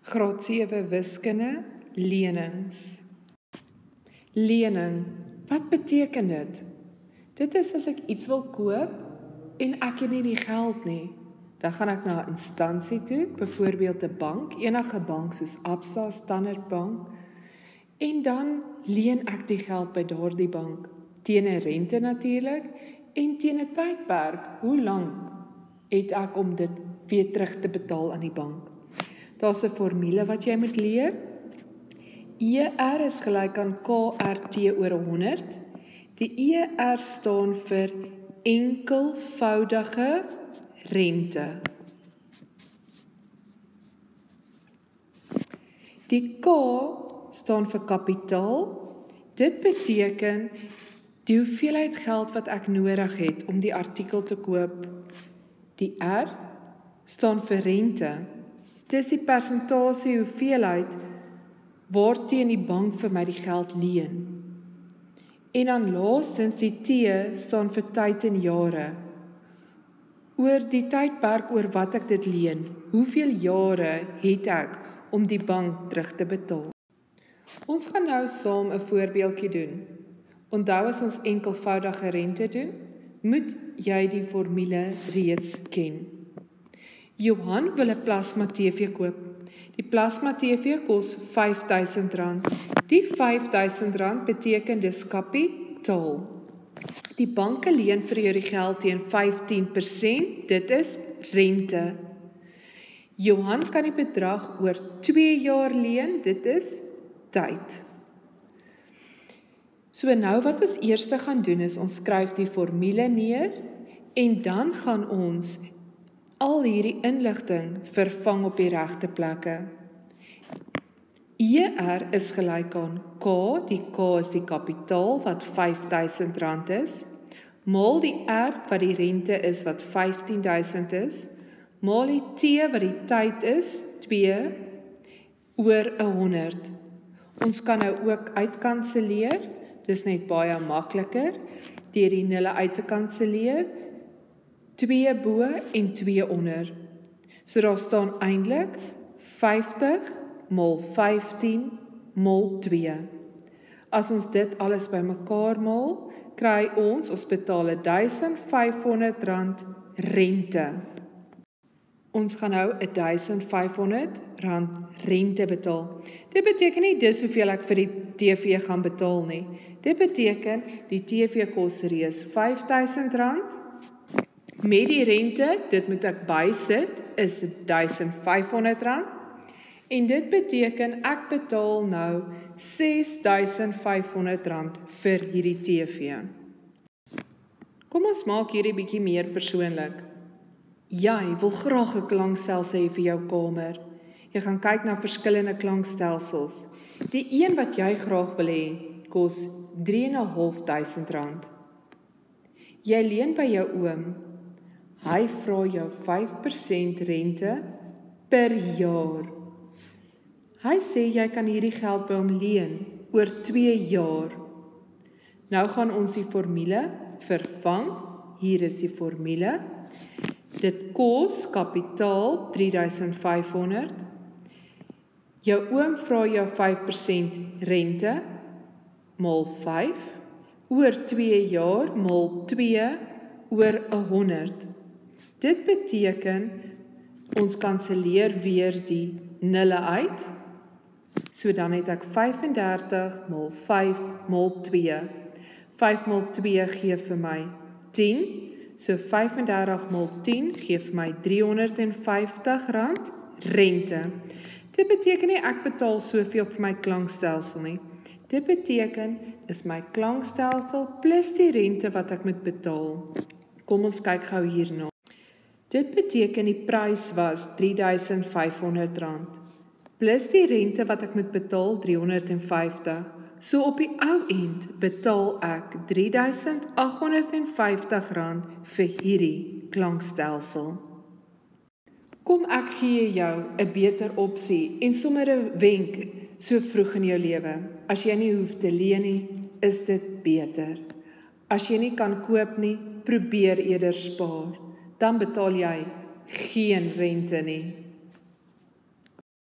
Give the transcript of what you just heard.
Graad 7 wiskunde, lenings. Lening, wat beteken dit? Dit is as ek iets wil koop en ek het nie die geld nie. Dan gaan ek na 'n instansie toe, byvoorbeeld 'n bank, enige bank soos Absa, Standard Bank, en dan leen ek die geld by daardie bank, teen 'n rente natuurlik, en teen 'n tydperk, hoe lank het ek om dit weer terug te betaal aan die bank. Daar's 'n formule wat jy moet leer. ER is gelyk aan KRT oor 100. Die ER staan vir enkelvoudige rente. Die K staan vir kapitaal. Dit beteken die hoeveelheid geld wat ek nodig het om die artikel te koop. Die R staan vir rente. Dis die persentasie hoeveelheid waarteen die bank vir my die geld leen. En dan laastens die T staan vir tyd en jare. Oor die tydperk oor wat ek dit leen, hoeveel jare het ek om die bank terug te betaal. Ons gaan nou saam 'n voorbeeldjie doen. Onthou as ons enkelvoudige rente doen, moet jy die formule reeds ken. Johan wil 'n plasma TV koop. Die plasma TV kos R5000. Die R5000 beteken dis kapitaal. Die banke leen vir jou die geld teen 15%, dit is rente. Johan kan die bedrag oor 2 jaar leen, dit is tyd. So nou wat ons eers gaan doen is, ons skryf die formule neer, en dan gaan ons al hierdie inligting vervang op die regte plekke. ER is gelyk aan K, die K is die kapitaal wat R5000 is, maal die R wat die rente is wat 15000 is, maal die T wat die tyd is, 2 oor 100. Ons kan nou ook uitkanselleer, dis net baie makliker, deur die nulle uit te kanselleer, 2 bo en 2 onder. So daar staan eintlik 50 maal 15 maal 2. As ons dit alles bymekaar maal, kry ons betaal R1500 rente. Ons gaan nou R1500 rente betaal. Dit beteken nie dis hoeveel ek vir die TV gaan betaal nie. Dit beteken die TV kos reeds R5000. Met die rente, dit moet ek bysit, is R1500. En dit beteken ek betaal nou R6500 vir hierdie TV. Kom ons maak hierdie bietjie meer persoonlik. Jy wil graag 'n klankstelsel hê vir jou kamer. Jy gaan kyk na verskillende klankstelsels. Die een wat jy graag wil hê, kos R3.500. Jy leen by jou oom. Hy vra jou 5% rente per jaar. Hy sê jy kan hierdie geld by hom leen oor 2 jaar. Nou gaan ons die formule vervang. Hier is die formule. Dit kos kapitaal R3500. Jou oom vra jou 5% rente maal 5 oor 2 jaar maal 2 oor 100. Dit beteken ons kanselleer weer die nulle uit. So dan het ek 35 maal 5 maal 2. 5 maal 2 gee vir my 10. So 35 maal 10 gee vir my R350 rente. Dit beteken nie ek betaal soveel vir my klankstelsel nie. Dit beteken is my klankstelsel plus die rente wat ek moet betaal. Kom ons kyk gou hierna. Dit beteken die prys was R3500 plus die rente wat ek moet betaal R350. So op die ou end betaal ek R3850 vir hierdie klankstelsel. Kom ek gee jou 'n beter opsie en sommer 'n wenk so vroeg in jou lewe. As jy nie hoef te leen nie, is dit beter. As jy nie kan koop nie, probeer eerder spaar. Dan betaal jy geen rente nie.